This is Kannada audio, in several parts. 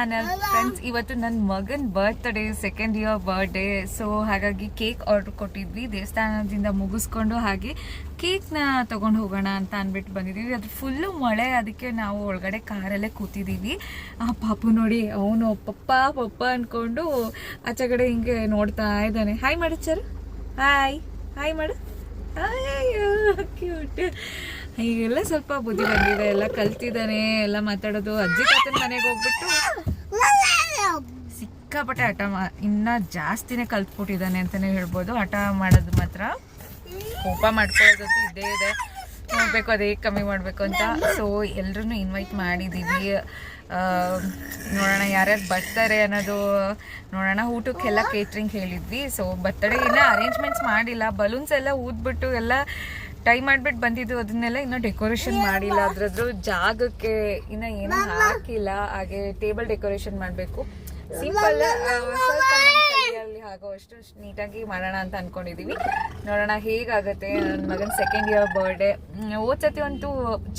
ಚಾನಲ್. ಫ್ರೆಂಡ್ಸ್, ಇವತ್ತು ನನ್ನ ಮಗನ birthday, second year birthday. So ಹಾಗಾಗಿ ಕೇಕ್ ಆರ್ಡರ್ ಕೊಟ್ಟಿದ್ವಿ. ದೇವಸ್ಥಾನದಿಂದ ಮುಗಿಸ್ಕೊಂಡು ಹಾಗೆ ಕೇಕ್ನ ತೊಗೊಂಡು ಹೋಗೋಣ ಅಂತ ಅಂದ್ಬಿಟ್ಟು ಬಂದಿದ್ದೀವಿ. ಅದು ಫುಲ್ಲು ಮಳೆ, ಅದಕ್ಕೆ ನಾವು ಒಳಗಡೆ ಕಾರಲ್ಲೇ ಕೂತಿದ್ದೀವಿ. ಆ ಪಾಪು ನೋಡಿ, ಅವನು ಪಪ್ಪ ಪಪ್ಪ ಅಂದ್ಕೊಂಡು ಆಚೆಗಡೆ ಹಿಂಗೆ ನೋಡ್ತಾ ಇದ್ದಾನೆ. ಹಾಯ್ ಮಾಡು ಸರ್, ಹಾಯ್ ಹಾಯ್ ಮಾಡು. ಅಯ್ಯೋ ಕ್ಯೂಟ್. ಈಗೆಲ್ಲ ಸ್ವಲ್ಪ ಬುದ್ಧಿ ಬಂದಿದೆ, ಎಲ್ಲ ಕಲ್ತಿದ್ದಾನೆ, ಎಲ್ಲ ಮಾತಾಡೋದು. ಅಜ್ಜಿ ತಾತನ ಮನೆಗೆ ಹೋಗ್ಬಿಟ್ಟು ಸಿಕ್ಕಾಪಟ್ಟೆ ಹಠ ಇನ್ನ ಜಾಸ್ತಿನೇ ಕಲ್ತ್ಬಿಟ್ಟಿದ್ದಾನೆ ಅಂತಾನೆ ಹೇಳ್ಬೋದು. ಹಠ ಮಾಡೋದು ಮಾತ್ರ, ಕೋಪ ಮಾಡ್ಕೊಳ್ಳೋದಂತೂ ಇದ್ದೇ ಇದೆ. ನೋಡ್ಬೇಕು ಅದೇ ಕಮ್ಮಿ ಮಾಡಬೇಕು ಅಂತ. ಸೊ ಎಲ್ರೂ ಇನ್ವೈಟ್ ಮಾಡಿದ್ದೀವಿ. ನೋಡೋಣ ಯಾರ್ಯಾರು ಬರ್ತಾರೆ ಅನ್ನೋದು ನೋಡೋಣ. ಊಟಕ್ಕೆಲ್ಲ ಕೇಟ್ರಿಂಗ್ ಹೇಳಿದ್ವಿ. ಸೊ ಬರ್ತಡೇ ಇನ್ನೂ ಅರೇಂಜ್ಮೆಂಟ್ಸ್ ಮಾಡಿಲ್ಲ. ಬಲೂನ್ಸ್ ಎಲ್ಲ ಊದ್ಬಿಟ್ಟು ಎಲ್ಲ ಟೈ ಮಾಡಿಬಿಟ್ಟು ಬಂದಿದ್ದು, ಅದನ್ನೆಲ್ಲ ಇನ್ನೂ ಡೆಕೋರೇಷನ್ ಮಾಡಿಲ್ಲ. ಅದ್ರದ್ದು ಜಾಗಕ್ಕೆ ಇನ್ನೂ ಏನೂ ಹಾಕಿಲ್ಲ. ಹಾಗೆ ಟೇಬಲ್ ಡೆಕೋರೇಷನ್ ಮಾಡಬೇಕು. ಸಿಂಪಲ್ ಸ್ವಲ್ಪ ಕೈಯಲ್ಲಿ ಆಗೋವಷ್ಟು ನೀಟಾಗಿ ಮಾಡೋಣ ಅಂತ ಅಂದ್ಕೊಂಡಿದ್ದೀವಿ. ನೋಡೋಣ ಹೇಗಾಗುತ್ತೆ. ನನ್ನ ಮಗನ ಸೆಕೆಂಡ್ ಇಯರ್ ಬರ್ಡೇ ಹೋದ್ಸತಿ ಅಂತೂ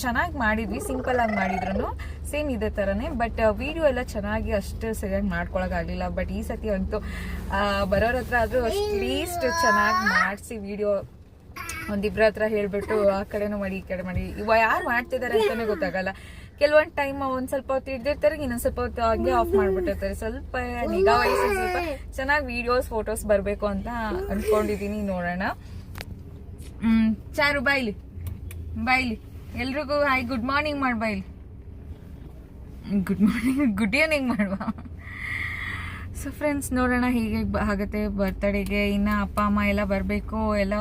ಚೆನ್ನಾಗಿ ಮಾಡಿದ್ವಿ, ಸಿಂಪಲ್ ಆಗಿ ಮಾಡಿದ್ರು ಸೇಮ್ ಇದೇ ಥರನೇ. ಬಟ್ ವಿಡಿಯೋ ಎಲ್ಲ ಚೆನ್ನಾಗಿ ಅಷ್ಟು ಸರಿಯಾಗಿ ಮಾಡ್ಕೊಳಕ್ಕಾಗಲಿಲ್ಲ. ಬಟ್ ಈ ಸತಿ ಅಂತೂ ಬರೋರ ಹತ್ರ ಆದರೂ ಅಟ್ಲೀಸ್ಟ್ ಚೆನ್ನಾಗಿ ಮಾಡಿಸಿ ವಿಡಿಯೋ ಒಂದಿಬ್ರ ಹತ್ರ ಹೇಳ್ಬಿಟ್ಟು ಆ ಕಡೆನೂ ಮಾಡಿ ಈ ಕಡೆ ಮಾಡಿ. ಇವಾಗ ಯಾರು ಮಾಡ್ತಿದ್ದಾರೆ ಅಂತಾನೆ ಗೊತ್ತಾಗಲ್ಲ. ಕೆಲವೊಂದು ಟೈಮ್ ಒಂದ್ ಸ್ವಲ್ಪ ಹೊತ್ತು ಹಿಡ್ದಿರ್ತಾರೆ, ಇನ್ನೊಂದ್ ಸ್ವಲ್ಪ ಹೊತ್ತು ಹಂಗೆ ಆಫ್ ಮಾಡ್ಬಿಟ್ಟಿರ್ತಾರೆ. ಸ್ವಲ್ಪ ನಿಗಾ ವಹಿಸಿ ಸ್ವಲ್ಪ ಚೆನ್ನಾಗಿ ವಿಡಿಯೋಸ್ ಫೋಟೋಸ್ ಬರ್ಬೇಕು ಅಂತ ಅನ್ಕೊಂಡಿದೀನಿ. ನೋಡೋಣ. ಚಾರು ಬಾಯ್ಲಿ ಬಾಯ್ಲಿ ಎಲ್ರಿಗೂ ಹಾಯ್ ಗುಡ್ ಮಾರ್ನಿಂಗ್ ಮಾಡ್. ಬಾಯ್ಲಿ ಗುಡ್ ಮಾರ್ನಿಂಗ್, ಗುಡ್ ಈವ್ನಿಂಗ್ ಮಾಡುವ. ಸೊ ಫ್ರೆಂಡ್ಸ್, ನೋಡೋಣ ಹೇಗೆ ಆಗುತ್ತೆ ಬರ್ತಡೆಗೆ. ಇನ್ನು ಅಪ್ಪ ಅಮ್ಮ ಎಲ್ಲ ಬರಬೇಕು. ಎಲ್ಲ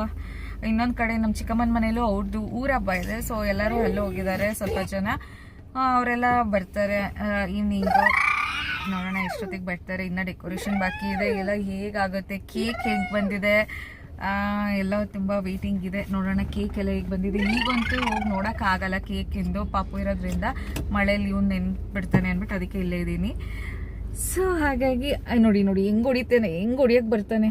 ಇನ್ನೊಂದು ಕಡೆ ನಮ್ಮ ಚಿಕ್ಕಮ್ಮನ ಮನೇಲೂ ಅವ್ರದ್ದು ಊರ ಹಬ್ಬ ಇದೆ. ಸೊ ಎಲ್ಲರೂ ಅಲ್ಲೂ ಹೋಗಿದ್ದಾರೆ ಸ್ವಲ್ಪ ಜನ. ಅವರೆಲ್ಲ ಬರ್ತಾರೆ ಈವ್ನಿಂಗು. ನೋಡೋಣ ಎಷ್ಟೊತ್ತಿಗೆ ಬರ್ತಾರೆ. ಇನ್ನು ಡೆಕೋರೇಷನ್ ಬಾಕಿ ಇದೆ. ಎಲ್ಲ ಹೇಗಾಗುತ್ತೆ, ಕೇಕ್ ಹೇಗೆ ಬಂದಿದೆ ಎಲ್ಲ ತುಂಬ ವೇಟಿಂಗ್ ಇದೆ. ನೋಡೋಣ ಕೇಕ್ ಎಲ್ಲ ಹೇಗೆ ಬಂದಿದೆ. ಈಗಂತೂ ಹೋಗಿ ನೋಡೋಕ್ಕಾಗಲ್ಲ ಕೇಕ್ ಎಂದು, ಪಾಪು ಇರೋದ್ರಿಂದ ಮಳೇಲಿ ಇವ್ನು ನೆನ್ಪಿಡ್ತಾನೆ ಅಂದ್ಬಿಟ್ಟು ಅದಕ್ಕೆ ಇಲ್ಲೇ ಇದ್ದೀನಿ. ಸೊ ಹಾಗಾಗಿ ನೋಡಿ ನೋಡಿ ಹೆಂಗೆ ಹೊಡಿತೇನೆ, ಹೆಂಗೆ ಹೊಡಿಯೋಕ್ಕೆ ಬರ್ತಾನೆ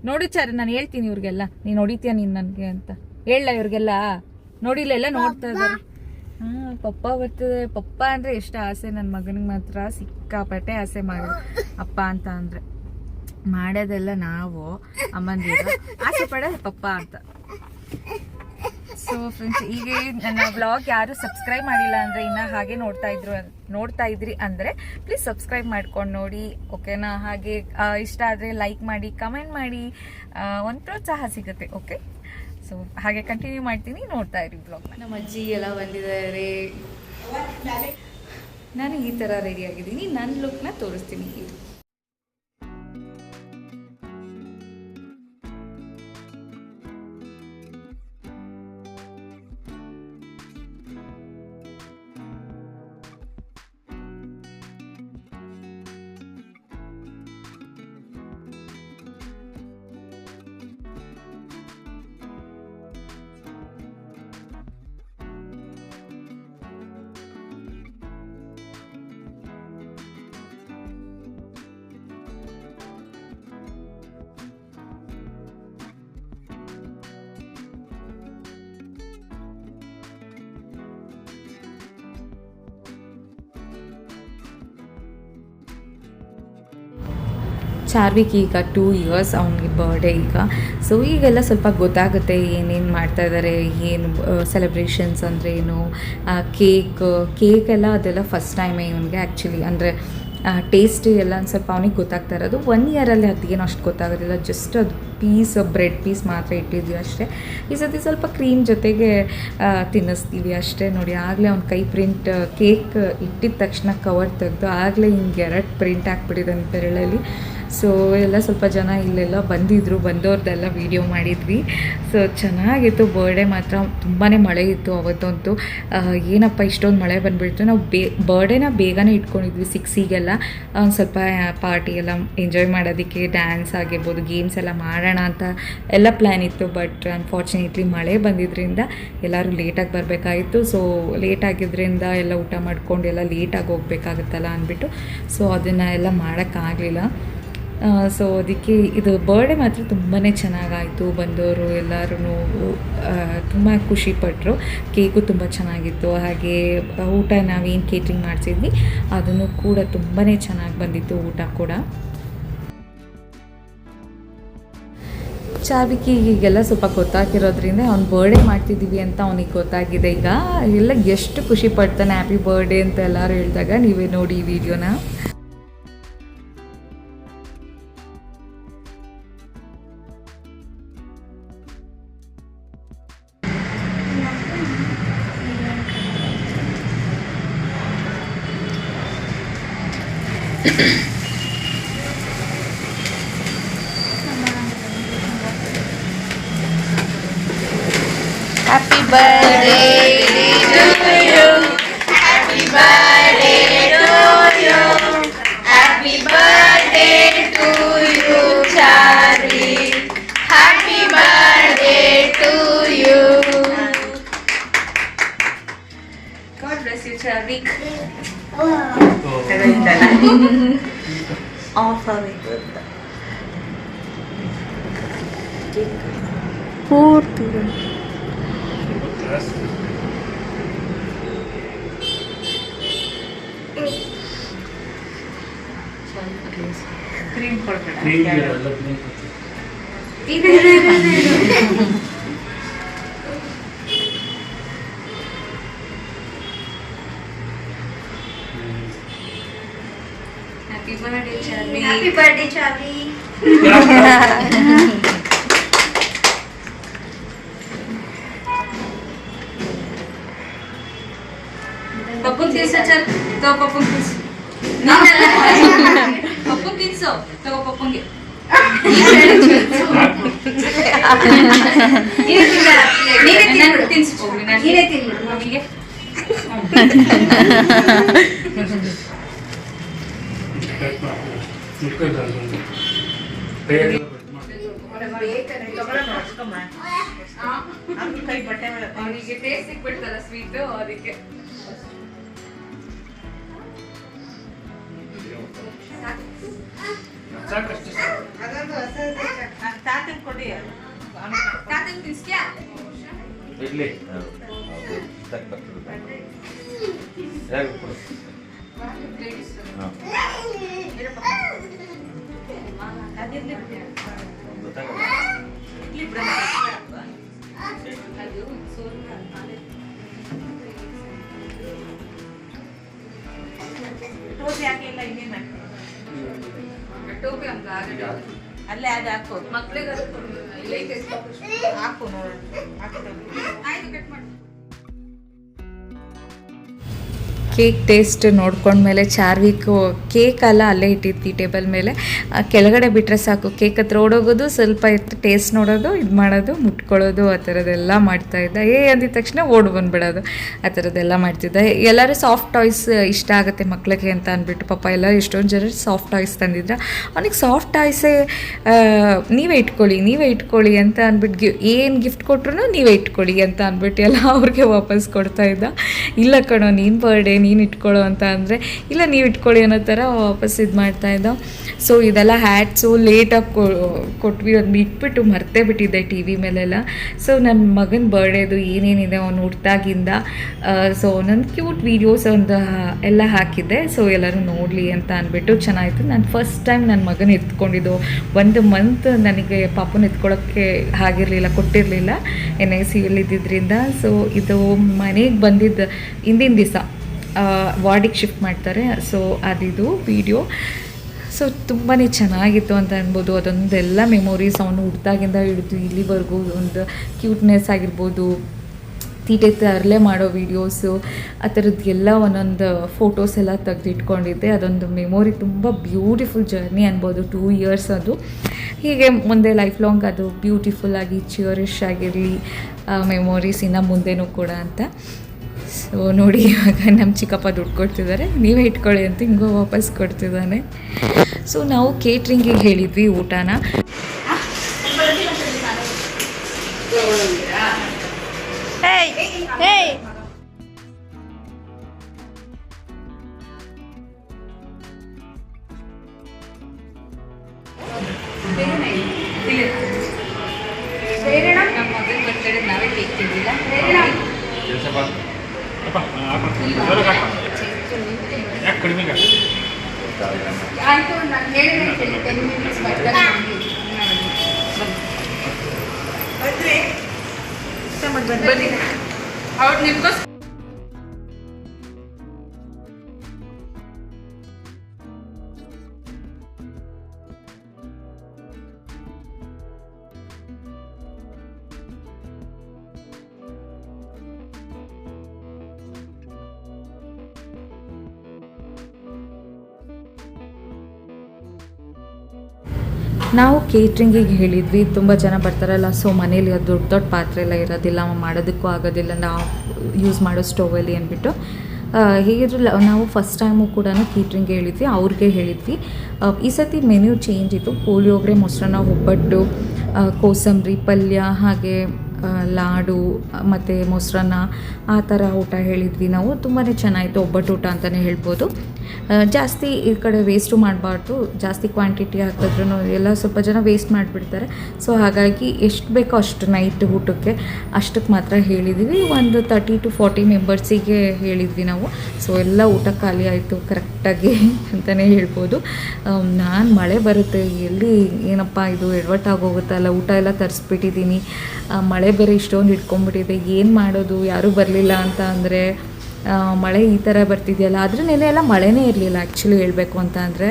ನೋಡಿ. ಚಾರ ನಾನು ಹೇಳ್ತೀನಿ ಇವ್ರಿಗೆಲ್ಲ, ನೀನು ಹೊಡಿತೀಯ ನೀನು ನನಗೆ ಅಂತ ಹೇಳ. ಇವ್ರಿಗೆಲ್ಲ ನೋಡಿಲ್ಲ, ಎಲ್ಲ ನೋಡ್ತಾ ಇದ್ದಾರೆ. ಪಪ್ಪ ಬರ್ತದೆ. ಪಪ್ಪ ಅಂದರೆ ಎಷ್ಟು ಆಸೆ ನನ್ನ ಮಗನಿಗೆ ಮಾತ್ರ, ಸಿಕ್ಕಾಪಟ್ಟೆ ಆಸೆ ಮಾಡಿ ಅಪ್ಪ ಅಂತ ಅಂದರೆ. ಮಾಡೋದೆಲ್ಲ ನಾವು ಅಮ್ಮಂದಿರು, ಆಸೆ ಪಡೋದು ಪಪ್ಪ ಅಂತ. ಸೊ ಫ್ರೆಂಡ್ಸ್, ಈಗ ನನ್ನ ವ್ಲಾಗ್ ಯಾರು ಸಬ್ಸ್ಕ್ರೈಬ್ ಮಾಡಿಲ್ಲ ಅಂದರೆ ಇನ್ನು ಹಾಗೆ ನೋಡ್ತಾ ಇದ್ರಿ ಅಂದರೆ ಪ್ಲೀಸ್ ಸಬ್ಸ್ಕ್ರೈಬ್ ಮಾಡ್ಕೊಂಡು ನೋಡಿ, ಓಕೆನಾ? ಹಾಗೆ ಇಷ್ಟ ಆದರೆ ಲೈಕ್ ಮಾಡಿ, ಕಮೆಂಟ್ ಮಾಡಿ, ಒಂದು ಪ್ರೋತ್ಸಾಹ ಸಿಗುತ್ತೆ. ಓಕೆ, ಸೊ ಹಾಗೆ ಕಂಟಿನ್ಯೂ ಮಾಡ್ತೀನಿ, ನೋಡ್ತಾ ಇರಿ ಬ್ಲಾಗ್ನ. ನಮ್ಮ ಅಜ್ಜಿ ಎಲ್ಲ ಬಂದಿದ್ದಾರೆ. ನಾನು ಈ ಥರ ರೆಡಿ ಆಗಿದ್ದೀನಿ. ನನ್ನ ಲುಕ್ನ ತೋರಿಸ್ತೀನಿ. ಚಾರ್ವಿಕ್ ಈಗ 2 ಇಯರ್ಸ್ ಅವನಿಗೆ ಬರ್ಡೇ ಈಗ. ಸೊ ಈಗೆಲ್ಲ ಸ್ವಲ್ಪ ಗೊತ್ತಾಗುತ್ತೆ ಏನೇನು ಮಾಡ್ತಾಯಿದ್ದಾರೆ, ಏನು ಸೆಲೆಬ್ರೇಷನ್ಸ್ ಅಂದರೆ ಏನು, ಕೇಕ್ ಎಲ್ಲ ಅದೆಲ್ಲ ಫಸ್ಟ್ ಟೈಮೇ ಇವನಿಗೆ ಆ್ಯಕ್ಚುಲಿ. ಅಂದರೆ ಟೇಸ್ಟ್ ಎಲ್ಲ ಒಂದು ಸ್ವಲ್ಪ ಅವನಿಗೆ ಗೊತ್ತಾಗ್ತಾ ಇರೋದು. 1 ಇಯರಲ್ಲಿ ಅದೇನು ಅಷ್ಟು ಗೊತ್ತಾಗೋದಿಲ್ಲ. ಜಸ್ಟ್ ಅದು ಬ್ರೆಡ್ ಪೀಸ್ ಮಾತ್ರ ಇಟ್ಟಿದ್ವಿ ಅಷ್ಟೇ. ಈ ಸತಿ ಸ್ವಲ್ಪ ಕ್ರೀಮ್ ಜೊತೆಗೆ ತಿನ್ನಿಸ್ತೀವಿ ಅಷ್ಟೇ. ನೋಡಿ, ಆಗಲೇ ಅವ್ನ ಕೈ ಪ್ರಿಂಟ್, ಕೇಕ್ ಇಟ್ಟಿದ ತಕ್ಷಣ ಕವರ್ ತೆಗೆದು ಆಗಲೇ ಹಿಂಗೆ 2 ಪ್ರಿಂಟ್ ಹಾಕ್ಬಿಟ್ಟಿದ್ದಾನೆ ಬೆರಳಲ್ಲಿ. ಸೊ ಎಲ್ಲ ಸ್ವಲ್ಪ ಜನ ಇಲ್ಲೆಲ್ಲ ಬಂದಿದ್ದರು, ಬಂದವ್ರದ್ದೆಲ್ಲ ವೀಡಿಯೋ ಮಾಡಿದ್ವಿ. ಸೊ ಚೆನ್ನಾಗಿತ್ತು ಬರ್ಡೇ ಮಾತ್ರ. ತುಂಬಾ ಮಳೆ ಇತ್ತು ಅವತ್ತಂತೂ. ಏನಪ್ಪ ಇಷ್ಟೊಂದು ಮಳೆ ಬಂದುಬಿಡ್ತು. ನಾವು ಬರ್ಡೇನ ಬೇಗನೆ ಇಟ್ಕೊಂಡಿದ್ವಿ 6 ಒಂದು ಸ್ವಲ್ಪ ಪಾರ್ಟಿ ಎಲ್ಲ ಎಂಜಾಯ್ ಮಾಡೋದಕ್ಕೆ, ಡ್ಯಾನ್ಸ್ ಆಗಿರ್ಬೋದು, ಗೇಮ್ಸ್ ಎಲ್ಲ ಮಾಡೋಣ ಅಂತ ಎಲ್ಲ ಪ್ಲ್ಯಾನ್ ಇತ್ತು. ಬಟ್ ಅನ್ಫಾರ್ಚುನೇಟ್ಲಿ ಮಳೆ ಬಂದಿದ್ದರಿಂದ ಎಲ್ಲರೂ ಲೇಟಾಗಿ ಬರಬೇಕಾಗಿತ್ತು. ಸೊ ಲೇಟ್ ಆಗಿದ್ದರಿಂದ ಎಲ್ಲ ಊಟ ಮಾಡ್ಕೊಂಡು ಎಲ್ಲ ಲೇಟಾಗಿ ಹೋಗ್ಬೇಕಾಗುತ್ತಲ್ಲ ಅಂದ್ಬಿಟ್ಟು ಸೊ ಅದನ್ನು ಎಲ್ಲ ಮಾಡೋಕ್ಕಾಗಲಿಲ್ಲ. ಸೊ ಅದಕ್ಕೆ ಇದು ಬರ್ಡೇ ಮಾತ್ರ ತುಂಬಾ ಚೆನ್ನಾಗಾಯಿತು. ಬಂದವರು ಎಲ್ಲರೂ ತುಂಬ ಖುಷಿಪಟ್ಟರು. ಕೇಕು ತುಂಬ ಚೆನ್ನಾಗಿತ್ತು. ಹಾಗೆ ಊಟ ನಾವೇನು ಕೇಟ್ರಿಂಗ್ ಮಾಡಿಸಿದ್ವಿ ಅದನ್ನು ಕೂಡ ತುಂಬಾ ಚೆನ್ನಾಗಿ ಬಂದಿತ್ತು ಊಟ ಕೂಡ. ಚಾವಿಕಿ ಈಗೆಲ್ಲ ಸ್ವಲ್ಪ ಗೊತ್ತಾಗಿರೋದ್ರಿಂದ ಅವ್ನು ಬರ್ಡೇ ಮಾಡ್ತಿದ್ದೀವಿ ಅಂತ ಅವನಿಗೆ ಗೊತ್ತಾಗಿದೆ. ಈಗ ಎಲ್ಲ ಎಷ್ಟು ಖುಷಿ ಪಡ್ತಾನೆ ಹ್ಯಾಪಿ ಬರ್ಡೇ ಅಂತ ಎಲ್ಲರೂ ಹೇಳಿದಾಗ ನೀವೇ ನೋಡಿ ಈ ವಿಡಿಯೋನ. Happy birthday to you. Happy birthday to you. Happy birthday to you, Charlie. Happy birthday to you. God bless you, Charlie. Off away. Purti. Cream ಕೊಡ್ಬೇಡ. ಇದೆ happy birthday Charlie. Happy birthday Charlie. Pappu ತಿನ್ಸೋ ಚಲ್ ತಗೋ ಪಪ್ಪು ತಿನ್ಸು. ಪಪ್ಪು ತಿನ್ಸೋ ತಗೋ ಪಪ್ಪಂಗೆ. ತಿನ್ಸು ನೀನೇ ತಿನ್ನು ಮಮ್ಮಿಗೆ. ಅವನಿಗೆ ಟೇಸ್ಟ್ ಸಿಕ್ಬಿಡ್ತಲ್ಲ ಸ್ವೀಟು ಅದಕ್ಕೆ. ತಾತನ್ ಕೊಡಿ. ತಾತನ್ ತಿನ್ಸ್ಕ್ಯಾ ಇಡ್ಲಿ ಟೋಪಿ ಹಂಗ ಅಲ್ಲೇ ಅದು ಹಾಕು ಮಕ್ಳಿಗೆ ಹಾಕು ನೋಡಿ. ಆಯ್ತು ಕಟ್ ಮಾಡಿ. ಕೇಕ್ ಟೇಸ್ಟ್ ನೋಡ್ಕೊಂಡ್ಮೇಲೆ ಚಾರ್ವಿಕು ಕೇಕ್ ಎಲ್ಲ ಅಲ್ಲೇ ಇಟ್ಟಿದ್ವಿ ಟೇಬಲ್ ಮೇಲೆ. ಕೆಳಗಡೆ ಬಿಟ್ಟರೆ ಸಾಕು, ಕೇಕ್ ಹತ್ರ ಓಡೋಗೋದು, ಸ್ವಲ್ಪ ಇತ್ತು ಟೇಸ್ಟ್ ನೋಡೋದು, ಇದು ಮಾಡೋದು, ಮುಟ್ಕೊಳ್ಳೋದು, ಆ ಥರದ್ದೆಲ್ಲ ಮಾಡ್ತಾಯಿದ್ದ. ಅಂದಿದ ತಕ್ಷಣ ಓಡಿ ಬಂದುಬಿಡೋದು, ಆ ಥರದ್ದೆಲ್ಲ ಮಾಡ್ತಿದ್ದ. ಎಲ್ಲರೂ ಸಾಫ್ಟ್ ಟಾಯ್ಸ್ ಇಷ್ಟ ಆಗುತ್ತೆ ಮಕ್ಕಳಿಗೆ ಅಂತ ಅಂದ್ಬಿಟ್ಟು ಪಾಪ ಎಲ್ಲ ಎಷ್ಟೊಂದು ಜನ ಸಾಫ್ಟ್ ಟಾಯ್ಸ್ ತಂದಿದ್ರು. ಅವನಿಗೆ ಸಾಫ್ಟ್ ಟಾಯ್ಸೇ ನೀವೇ ಇಟ್ಕೊಳ್ಳಿ ಅಂತ ಅಂದ್ಬಿಟ್ಟು ಏನು ಗಿಫ್ಟ್ ಕೊಟ್ರು ನೀವೇ ಇಟ್ಕೊಳ್ಳಿ ಅಂತ ಅಂದ್ಬಿಟ್ಟು ಎಲ್ಲ ಅವ್ರಿಗೆ ವಾಪಸ್ ಕೊಡ್ತಾಯಿದ್ದ. ಇಲ್ಲ ಕಣೋ ನೀನು ಬರ್ಡೇ ನೀನು ಇಟ್ಕೊಳ್ಳೋ ಅಂತ ಅಂದರೆ ಇಲ್ಲ ನೀವು ಇಟ್ಕೊಳ್ಳಿ ಅನ್ನೋ ಥರ ವಾಪಸ್ ಇದು ಮಾಡ್ತಾಯಿದ್ದ. ಸೊ ಇದೆಲ್ಲ ಹ್ಯಾಟ್ಸು ಲೇಟಾಗಿ ಕೊಟ್ವಿ, ಅದನ್ನ ಇಟ್ಬಿಟ್ಟು ಮರ್ತೇ ಬಿಟ್ಟಿದ್ದೆ ಟಿ ವಿ ಮೇಲೆಲ್ಲ. ಸೊ ನನ್ನ ಮಗನ ಬರ್ಡೇದು ಏನೇನಿದೆ ಅವನು ಹುಟ್ಟಾಗಿಂದ ಸೊ ನನ್ನ ಕ್ಯೂಟ್ ವೀಡಿಯೋಸ್ ಒಂದು ಎಲ್ಲ ಹಾಕಿದ್ದೆ. ಸೊ ಎಲ್ಲರೂ ನೋಡಲಿ ಅಂತ ಅಂದ್ಬಿಟ್ಟು ಚೆನ್ನಾಗಿತ್ತು. ನಾನು ಫಸ್ಟ್ ಟೈಮ್ ನನ್ನ ಮಗನ ಎತ್ಕೊಂಡಿದ್ದು 1 ಮಂತ್ ನನಗೆ ಪಾಪನ ಎತ್ಕೊಳ್ಳೋಕ್ಕೆ ಆಗಿರಲಿಲ್ಲ, ಕೊಟ್ಟಿರಲಿಲ್ಲ NICU ಇದ್ದಿದ್ದರಿಂದ. ಸೊ ಇದು ಮನೆಗೆ ಬಂದಿದ್ದು ಹಿಂದಿನ ದಿವಸ ವಾರ್ಡಿಗೆ ಶಿಫ್ಟ್ ಮಾಡ್ತಾರೆ. ಸೊ ಅದಿದು ವಿಡಿಯೋ. ಸೊ ತುಂಬಾ ಚೆನ್ನಾಗಿತ್ತು ಅಂತ ಅನ್ಬೋದು. ಅದೊಂದೆಲ್ಲ ಮೆಮೊರೀಸ್ ಅವನು ಹುಟ್ಟಿದಾಗಿಂದ ಹಿಡಿದು ಇಲ್ಲಿವರೆಗೂ ಒಂದು ಕ್ಯೂಟ್ನೆಸ್ ಆಗಿರ್ಬೋದು, ತೀಟೆ ತರಲೆ ಮಾಡೋ ವೀಡಿಯೋಸು, ಆ ಥರದ್ದೆಲ್ಲ ಒಂದೊಂದು ಫೋಟೋಸ್ ಎಲ್ಲ ತೆಗೆದಿಟ್ಕೊಂಡಿದ್ದೆ. ಅದೊಂದು ಮೆಮೊರಿ, ತುಂಬ ಬ್ಯೂಟಿಫುಲ್ ಜರ್ನಿ ಅನ್ಬೋದು. 2 ಇಯರ್ಸ್ ಅದು ಹೀಗೆ ಮುಂದೆ ಲೈಫ್ ಲಾಂಗ್ ಅದು ಬ್ಯೂಟಿಫುಲ್ಲಾಗಿ ಚಿಯರಿಶ್ ಆಗಿರಲಿ ಮೆಮೊರೀಸ್ ಇನ್ನು ಮುಂದೆನೂ ಕೂಡ ಅಂತ. ಸೊ ನೋಡಿ ಇವಾಗ ನಮ್ಮ ಚಿಕ್ಕಪ್ಪ ದುಡ್ಡು ಕೊಡ್ತಿದ್ದಾರೆ, ನೀವೇ ಇಟ್ಕೊಳ್ಳಿ ಅಂತ ಹಿಂಗೋ ವಾಪಸ್ ಕೊಡ್ತಿದ್ದಾನೆ. ಸೊ ನಾವು ಕೇಟ್ರಿಂಗಿಗೆ ಹೇಳಿದ್ವಿ ಊಟನ. ಯಾಕೆ ಕಡಿಮೆ ಆಯಿತು, ನಾನು ಹೇಳಿದೆ 10 ಮಿನಿಟ್ಸ್ ಬರ್ತಾರೆ ಬನ್ನಿ ಅವ್ರು ನಿಮ್ಗೋಸ್ಕರ. ನಾವು ಕೇಟ್ರಿಂಗಿಗೆ ಹೇಳಿದ್ವಿ, ತುಂಬ ಜನ ಬರ್ತಾರಲ್ಲ, ಸೊ ಮನೇಲಿ ಅದು ದೊಡ್ಡ ದೊಡ್ಡ ಪಾತ್ರೆ ಎಲ್ಲ ಇರೋದಿಲ್ಲ, ಮಾಡೋದಕ್ಕೂ ಆಗೋದಿಲ್ಲ ನಾವು ಯೂಸ್ ಮಾಡೋ ಸ್ಟೋವಲ್ಲಿ ಅಂದ್ಬಿಟ್ಟು ಹೇಗಿದ್ರು ನಾವು ಫಸ್ಟ್ ಟೈಮು ಕೂಡ ಕೇಟ್ರಿಂಗ್ಗೆ ಹೇಳಿದ್ವಿ, ಅವ್ರಿಗೆ ಹೇಳಿದ್ವಿ. ಈ ಸತಿ ಮೆನ್ಯೂ ಚೇಂಜ್ ಇತ್ತು. ಪುಳಿಯೋಗರೆ, ಮೊಸರನ್ನ, ಒಬ್ಬಟ್ಟು, ಕೋಸಂಬರಿ, ಪಲ್ಯ, ಹಾಗೆ ಲಾಡು ಮತ್ತು ಮೊಸರನ್ನ, ಆ ಥರ ಊಟ ಹೇಳಿದ್ವಿ ನಾವು. ತುಂಬಾ ಚೆನ್ನಾಗಿತ್ತು, ಒಬ್ಬಟ್ಟು ಊಟ ಅಂತಲೇ ಹೇಳ್ಬೋದು. ಜಾಸ್ತಿ ಈ ಕಡೆ ವೇಸ್ಟು ಮಾಡಬಾರ್ದು, ಜಾಸ್ತಿ ಕ್ವಾಂಟಿಟಿ ಹಾಕಿದ್ರೂ ಎಲ್ಲ ಸ್ವಲ್ಪ ಜನ ವೇಸ್ಟ್ ಮಾಡಿಬಿಡ್ತಾರೆ. ಸೊ ಹಾಗಾಗಿ ಎಷ್ಟು ಬೇಕೋ ಅಷ್ಟು ನೈಟ್ ಊಟಕ್ಕೆ ಅಷ್ಟಕ್ಕೆ ಮಾತ್ರ ಹೇಳಿದ್ವಿ. ಒಂದು 30 to 40 ಮೆಂಬರ್ಸಿಗೆ ಹೇಳಿದ್ವಿ ನಾವು. ಸೊ ಎಲ್ಲ ಊಟ ಖಾಲಿ ಆಯಿತು ಕರೆಕ್ಟಾಗಿ ಅಂತಲೇ ಹೇಳ್ಬೋದು. ನಾನು ಮಳೆ ಬರುತ್ತೆ ಎಲ್ಲಿ ಏನಪ್ಪ ಇದು ಎಡವಟ್ಟಾಗೋಗುತ್ತಲ್ಲ, ಊಟ ಎಲ್ಲ ತರಿಸ್ಬಿಟ್ಟಿದ್ದೀನಿ, ಮಳೆ ಬೇರೆ ಇಷ್ಟೊಂದು ಇಟ್ಕೊಂಡ್ಬಿಟ್ಟಿದೆ, ಏನು ಮಾಡೋದು, ಯಾರೂ ಬರಲಿಲ್ಲ ಅಂತ ಅಂದರೆ ಮಳೆ ಈ ಥರ ಬರ್ತಿದೆಯಲ್ಲ. ಆದರೆ ನೆನೆ ಎಲ್ಲ ಮಳೆನೇ ಇರಲಿಲ್ಲ ಆ್ಯಕ್ಚುಲಿ ಹೇಳಬೇಕು ಅಂತ ಅಂದರೆ.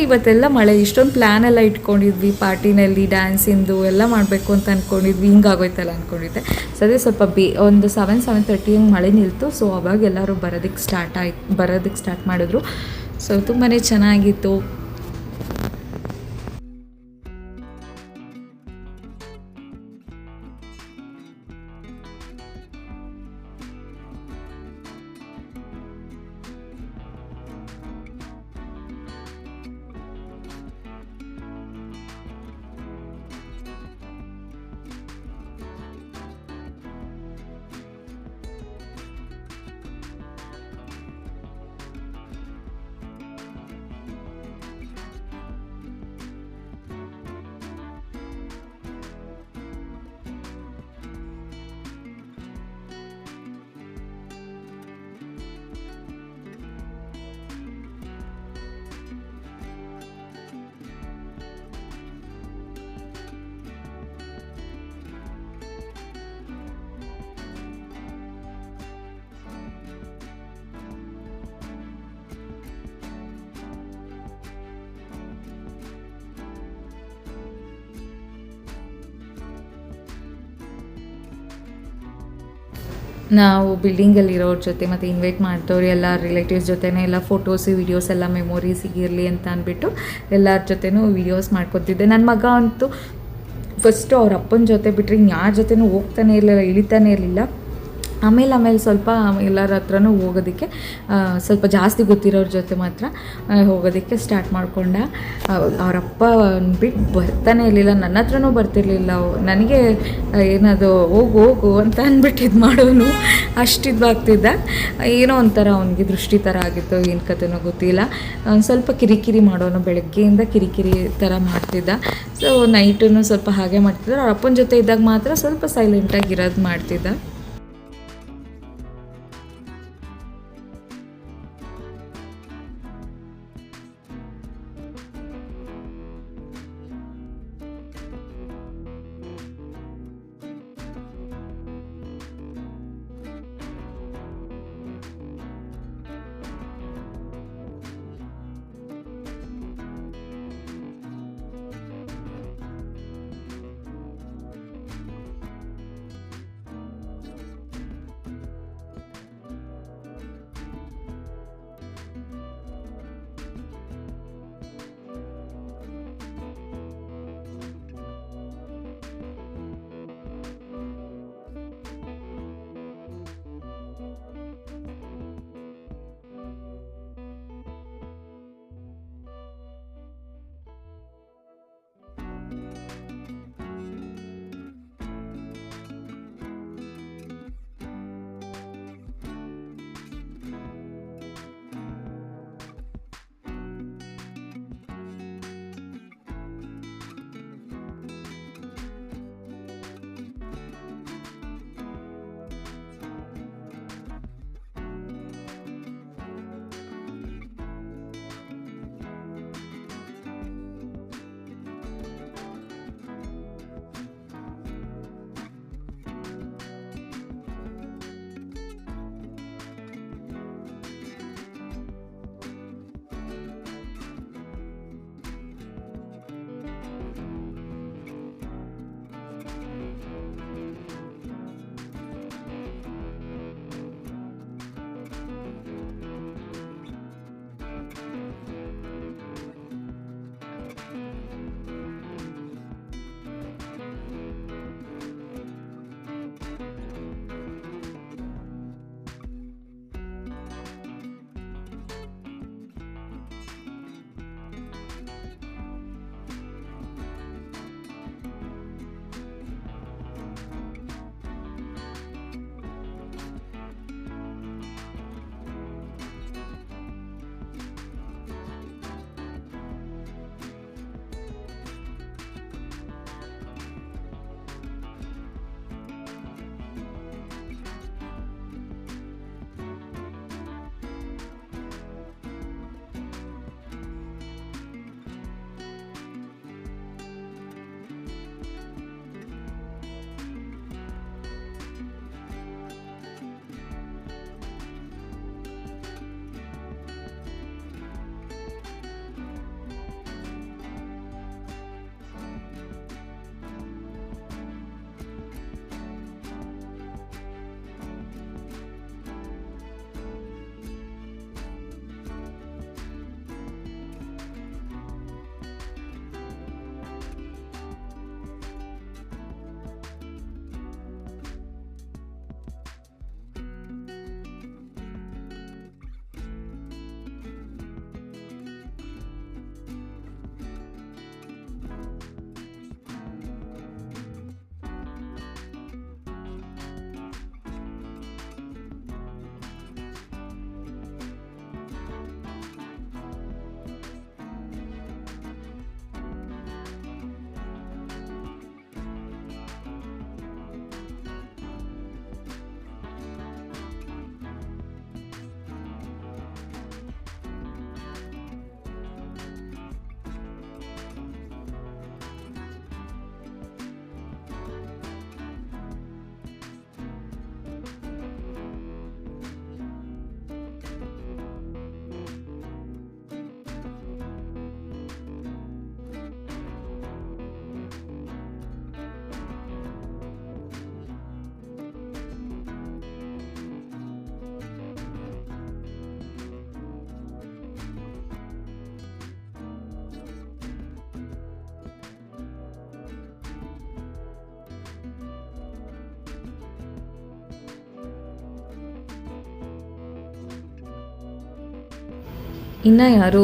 ಇವತ್ತೆಲ್ಲ ಮಳೆ, ಇಷ್ಟೊಂದು ಪ್ಲ್ಯಾನ್ ಎಲ್ಲ ಇಟ್ಕೊಂಡಿದ್ವಿ, ಪಾರ್ಟಿನಲ್ಲಿ ಡ್ಯಾನ್ಸಿಂದು ಎಲ್ಲ ಮಾಡಬೇಕು ಅಂತ ಅಂದ್ಕೊಂಡಿದ್ವಿ, ಹಿಂಗಾಗೋಯ್ತಲ್ಲ ಅಂದ್ಕೊಂಡಿದ್ದೆ. ಸೊ ಅದೇ ಸ್ವಲ್ಪ ಒಂದು 7-7:30 ಹಿಂಗೆ ಮಳೆ ನಿಲ್ತು. ಸೊ ಅವಾಗ ಎಲ್ಲರೂ ಬರೋದಕ್ಕೆ ಸ್ಟಾರ್ಟ್ ಮಾಡಿದ್ರು. ಸೊ ತುಂಬಾ ಚೆನ್ನಾಗಿತ್ತು. ನಾವು ಬಿಲ್ಡಿಂಗಲ್ಲಿರೋರ ಜೊತೆ ಮತ್ತು ಇನ್ವೈಟ್ ಮಾಡಿದವ್ರು ಎಲ್ಲ ರಿಲೇಟಿವ್ಸ್ ಜೊತೆನೇ ಎಲ್ಲ ಫೋಟೋಸ್ ವೀಡಿಯೋಸ್ ಎಲ್ಲ ಮೆಮೊರೀಸಿಗಿರಲಿ ಅಂತ ಅಂದ್ಬಿಟ್ಟು ಎಲ್ಲರ ಜೊತೆನೂ ವೀಡಿಯೋಸ್ ಮಾಡ್ಕೊತಿದ್ದೆ. ನನ್ನ ಮಗ ಅಂತೂ ಫಸ್ಟು ಅವ್ರ ಅಪ್ಪನ ಜೊತೆ ಬಿಟ್ಟರೆ ಇನ್ಯಾರ ಜೊತೆನೂ ಹೋಗ್ತಾನೆ ಇರಲಿಲ್ಲ, ಇಳಿತಾನೆ ಇರಲಿಲ್ಲ. ಆಮೇಲೆ ಎಲ್ಲರ ಹತ್ರನೂ ಹೋಗೋದಕ್ಕೆ ಸ್ವಲ್ಪ ಜಾಸ್ತಿ ಗೊತ್ತಿರೋರ ಜೊತೆ ಮಾತ್ರ ಹೋಗೋದಕ್ಕೆ ಸ್ಟಾರ್ಟ್ ಮಾಡ್ಕೊಂಡ. ಅವರಪ್ಪ ಬಿಟ್ಟು ಬರ್ತಾನೆ ಇರಲಿಲ್ಲ, ನನ್ನ ಹತ್ರನೂ ಬರ್ತಿರ್ಲಿಲ್ಲ. ನನಗೆ ಏನದು ಹೋಗು ಅಂತ ಅಂದ್ಬಿಟ್ಟು ಇದು ಮಾಡೋನು, ಅಷ್ಟು ಆಗ್ತಿದ್ದ. ಏನೋ ಒಂಥರ ಅವನಿಗೆ ದೃಷ್ಟಿ ಥರ ಆಗಿತ್ತು, ಏನು ಕಥೆನೋ ಗೊತ್ತಿಲ್ಲ. ಒಂದು ಸ್ವಲ್ಪ ಕಿರಿಕಿರಿ ಮಾಡೋನು, ಬೆಳಗ್ಗೆಯಿಂದ ಕಿರಿಕಿರಿ ಥರ ಮಾಡ್ತಿದ್ದ. ಸೊ ನೈಟೂ ಸ್ವಲ್ಪ ಹಾಗೆ ಮಾಡ್ತಿದ್ದ. ಅವ್ರ ಅಪ್ಪನ ಜೊತೆ ಇದ್ದಾಗ ಮಾತ್ರ ಸ್ವಲ್ಪ ಸೈಲೆಂಟಾಗಿರೋದು ಮಾಡ್ತಿದ್ದ. ಇನ್ನೂ ಯಾರು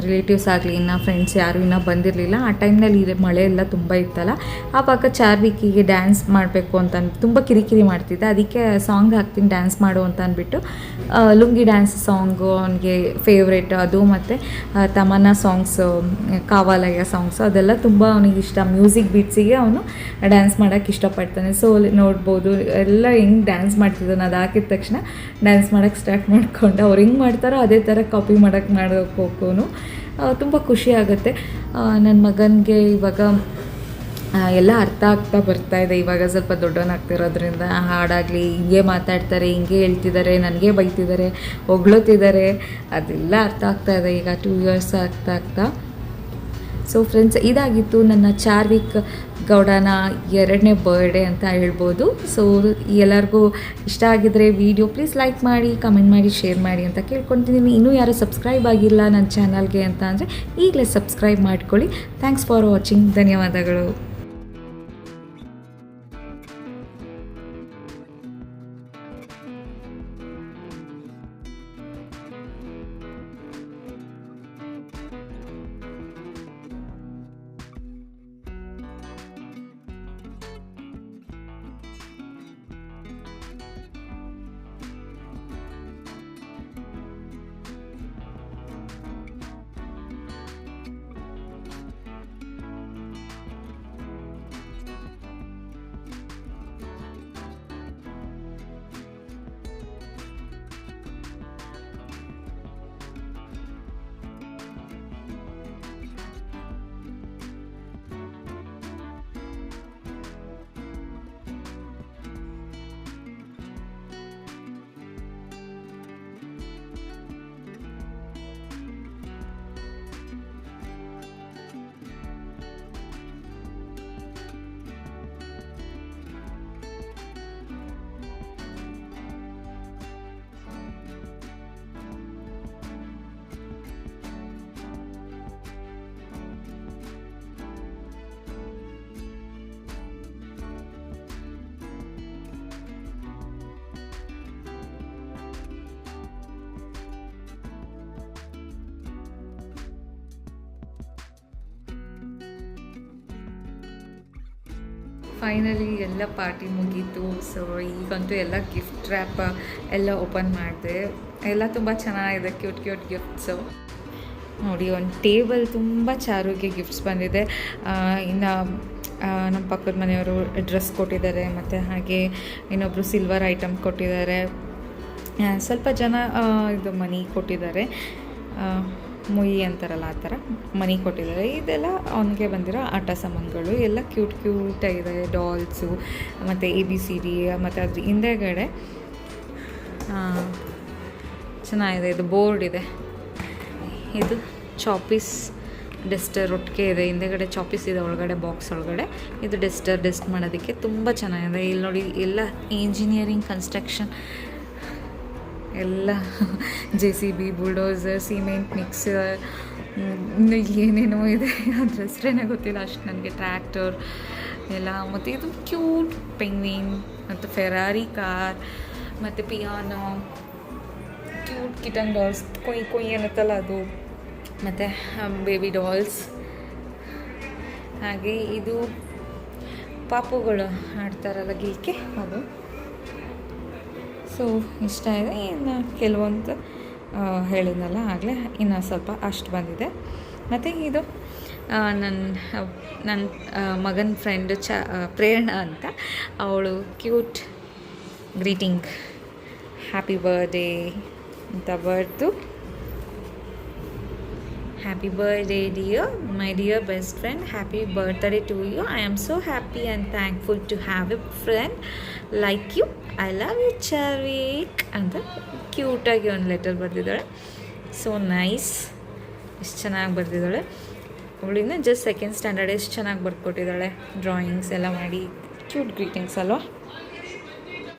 ರಿಲೇಟಿವ್ಸ್ ಆಗಲಿ ಇನ್ನು ಫ್ರೆಂಡ್ಸ್ ಯಾರು ಇನ್ನೂ ಬಂದಿರಲಿಲ್ಲ. ಆ ಟೈಮ್ನಲ್ಲಿ ಮಳೆ ಎಲ್ಲ ತುಂಬ ಇತ್ತಲ್ಲ, ಆವಾಗ ಚಾರ್ವಿಕಿಗೆ ಡ್ಯಾನ್ಸ್ ಮಾಡಬೇಕು ಅಂತ ತುಂಬ ಕಿರಿಕಿರಿ ಮಾಡ್ತಿದ್ದೆ. ಅದಕ್ಕೆ ಸಾಂಗ್ ಹಾಕ್ತೀನಿ ಡ್ಯಾನ್ಸ್ ಮಾಡು ಅಂತ ಅಂದ್ಬಿಟ್ಟು ಲುಂಗಿ ಡ್ಯಾನ್ಸ್ ಸಾಂಗು ಅವನಿಗೆ ಫೇವ್ರೇಟ್ ಅದು, ಮತ್ತು ತಮನ್ನಾ ಸಾಂಗ್ಸು, ಕಾವಾಲಯ್ಯ ಸಾಂಗ್ಸು ಅದೆಲ್ಲ ತುಂಬ ಅವನಿಗೆ ಇಷ್ಟ. ಮ್ಯೂಸಿಕ್ ಬೀಟ್ಸಿಗೆ ಅವನು ಡ್ಯಾನ್ಸ್ ಮಾಡೋಕ್ಕೆ ಇಷ್ಟಪಡ್ತಾನೆ. ಸೊ ನೋಡ್ಬೋದು ಎಲ್ಲ ಹೆಂಗೆ ಡ್ಯಾನ್ಸ್ ಮಾಡ್ತಿದ್ದಾನೆ, ಅದು ಹಾಕಿದ ತಕ್ಷಣ ಡ್ಯಾನ್ಸ್ ಮಾಡೋಕ್ಕೆ ಸ್ಟಾರ್ಟ್ ಮಾಡ್ಕೊಂಡು ಅವ್ರು ಹೆಂಗೆ ಮಾಡ್ತಾರೋ ಅದೇ ಥರ ಕಾಪಿ ಮಾಡೋಕ್ಕೂ ತುಂಬ ಖುಷಿ ಆಗುತ್ತೆ. ನನ್ನ ಮಗನಿಗೆ ಇವಾಗ ಎಲ್ಲ ಅರ್ಥ ಆಗ್ತಾ ಬರ್ತಾಯಿದೆ. ಇವಾಗ ಸ್ವಲ್ಪ ದೊಡ್ಡವನಾಗ್ತಿರೋದ್ರಿಂದ ಹಾಡಾಗಲಿ ಹಿಂಗೆ ಮಾತಾಡ್ತಾರೆ, ಹಿಂಗೆ ಹೇಳ್ತಿದ್ದಾರೆ, ನನಗೆ ಬೈತಿದ್ದಾರೆ, ಹೊಗಳುತ್ತಿದ್ದಾರೆ, ಅದೆಲ್ಲ ಅರ್ಥ ಆಗ್ತಾಯಿದೆ ಈಗ 2 years ಆಗ್ತಾ. ಸೊ ಫ್ರೆಂಡ್ಸ್, ಇದಾಗಿತ್ತು ನನ್ನ ಚಾರ್ವಿಕ್ ಗೌಡನ 2ನೇ ಬರ್ಡೇ ಅಂತ ಹೇಳ್ಬೋದು. ಸೊ ಎಲ್ಲರಿಗೂ ಇಷ್ಟ ಆಗಿದ್ರೆ ವಿಡಿಯೋ ಪ್ಲೀಸ್ ಲೈಕ್ ಮಾಡಿ, ಕಮೆಂಟ್ ಮಾಡಿ, ಶೇರ್ ಮಾಡಿ ಅಂತ ಕೇಳ್ಕೊತಿದ್ದೀನಿ. ಇನ್ನೂ ಯಾರು ಸಬ್ಸ್ಕ್ರೈಬ್ ಆಗಿಲ್ಲ ನನ್ನ ಚಾನಲ್ಗೆ ಅಂತ ಅಂದರೆ ಈಗಲೇ ಸಬ್ಸ್ಕ್ರೈಬ್ ಮಾಡ್ಕೊಳ್ಳಿ. Thanks for watching. ಧನ್ಯವಾದಗಳು. ಫೈನಲಿ ಎಲ್ಲ ಪಾರ್ಟಿ ಮುಗೀತು. ಸೊ ಈಗಂತೂ ಎಲ್ಲ ಗಿಫ್ಟ್ ರ್ಯಾಪ್ ಎಲ್ಲ ಓಪನ್ ಮಾಡಿದೆ. ಎಲ್ಲ ತುಂಬ ಚೆನ್ನಾಗಿದೆ, ಕ್ಯೂಟ್ ಗಿಫ್ಟ್ಸು. ನೋಡಿ, ಒಂದು ಟೇಬಲ್ ತುಂಬ ಚಾರುಗೆ ಗಿಫ್ಟ್ಸ್ ಬಂದಿದೆ. ಇನ್ನು ನಮ್ಮ ಪಕ್ಕದ ಮನೆಯವರು ಡ್ರೆಸ್ ಕೊಟ್ಟಿದ್ದಾರೆ, ಮತ್ತು ಹಾಗೆ ಇನ್ನೊಬ್ಬರು ಸಿಲ್ವರ್ ಐಟಮ್ ಕೊಟ್ಟಿದ್ದಾರೆ. ಸ್ವಲ್ಪ ಜನ ಇದು ಮನಿ ಕೊಟ್ಟಿದ್ದಾರೆ, ಮುಯಿ ಅಂತಾರಲ್ಲ ಆ ಥರ ಮನಿ ಕೊಟ್ಟಿದ್ದಾರೆ. ಇದೆಲ್ಲ ಅವನಿಗೆ ಬಂದಿರೋ ಆಟ ಸಾಮಾನುಗಳು ಎಲ್ಲ ಕ್ಯೂಟಾಗಿದೆ. ಡಾಲ್ಸು ಮತ್ತು ABCD, ಮತ್ತು ಅದ್ರ ಹಿಂದೆಗಡೆ ಚೆನ್ನಾಗಿದೆ. ಇದು ಬೋರ್ಡ್ ಇದೆ, ಇದು ಚಾಪೀಸ್ ಡಸ್ಟರ್ ಒಟ್ಟಿಗೆ ಇದೆ. ಹಿಂದೆಗಡೆ ಚಾಪೀಸ್ ಇದೆ, ಒಳಗಡೆ ಬಾಕ್ಸ್ ಒಳಗಡೆ. ಇದು ಡಸ್ಟ್ ಮಾಡೋದಕ್ಕೆ ತುಂಬ ಚೆನ್ನಾಗಿದೆ. ಇಲ್ಲಿ ನೋಡಿ, ಎಲ್ಲ ಇಂಜಿನಿಯರಿಂಗ್ ಕನ್ಸ್ಟ್ರಕ್ಷನ್ ಎಲ್ಲ JCB, ಬುಲ್ಡೋಸರ್, ಸಿಮೆಂಟ್ ಮಿಕ್ಸರ್, ಇನ್ನು ಏನೇನೋ ಇದೆ, ಅದ್ರ ಹೆಸರೇನೇ ಗೊತ್ತಿಲ್ಲ ಅಷ್ಟು ನನಗೆ. ಟ್ರ್ಯಾಕ್ಟರ್ ಎಲ್ಲ, ಮತ್ತು ಇದು ಕ್ಯೂಟ್ ಪೆಂಗ್ವಿನ್, ಮತ್ತು ಫೆರಾರಿ ಕಾರ್, ಮತ್ತು ಪಿಯಾನೋ, ಕ್ಯೂಟ್ ಕಿಟನ್ ಡಾಲ್ಸ್, ಕೊಯ್ ಅನ್ನತ್ತಲ್ಲ ಅದು, ಮತ್ತು ಬೇಬಿ ಡಾಲ್ಸ್. ಹಾಗೆ ಇದು ಪಾಪುಗಳು ಆಡ್ತಾರಲ್ಲ ಗಿಲ್ಕೆ, ಅದು. ಸೊ ಇಷ್ಟ ಇದೆ. ಇನ್ನು ಕೆಲವೊಂದು ಹೇಳಿದ್ನಲ್ಲ ಆಗಲೇ, ಇನ್ನು ಸ್ವಲ್ಪ ಅಷ್ಟು ಬಂದಿದೆ. ಮತ್ತು ಇದು ನನ್ನ ಮಗನ ಫ್ರೆಂಡ್ ಪ್ರೇರಣಾ ಅಂತ, ಅವಳು ಕ್ಯೂಟ್ ಗ್ರೀಟಿಂಗ್ ಹ್ಯಾಪಿ ಬರ್ಡೇ ಅಂತ ಬರ್ದು, Happy birthday dear, my dear best friend, happy birthday to you. I am so happy and thankful to have a friend like you. I love you Charvik ಅಂತ ಕ್ಯೂಟಾಗಿ ಒಂದು ಲೆಟರ್ ಬರೆದಿದ್ದಾಳೆ. ಸೊ ನೈಸ್, ಎಷ್ಟು ಚೆನ್ನಾಗಿ ಬರೆದಿದ್ದಾಳೆ. ಅವಳಿಂದ ಜಸ್ಟ್ 2nd ಸ್ಟ್ಯಾಂಡರ್ಡ್, ಎಷ್ಟು ಚೆನ್ನಾಗಿ ಬರ್ಕೊಟ್ಟಿದ್ದಾಳೆ. ಡ್ರಾಯಿಂಗ್ಸ್ ಎಲ್ಲ ಮಾಡಿ, ಕ್ಯೂಟ್ ಗ್ರೀಟಿಂಗ್ಸ್ ಅಲ್ವಾ.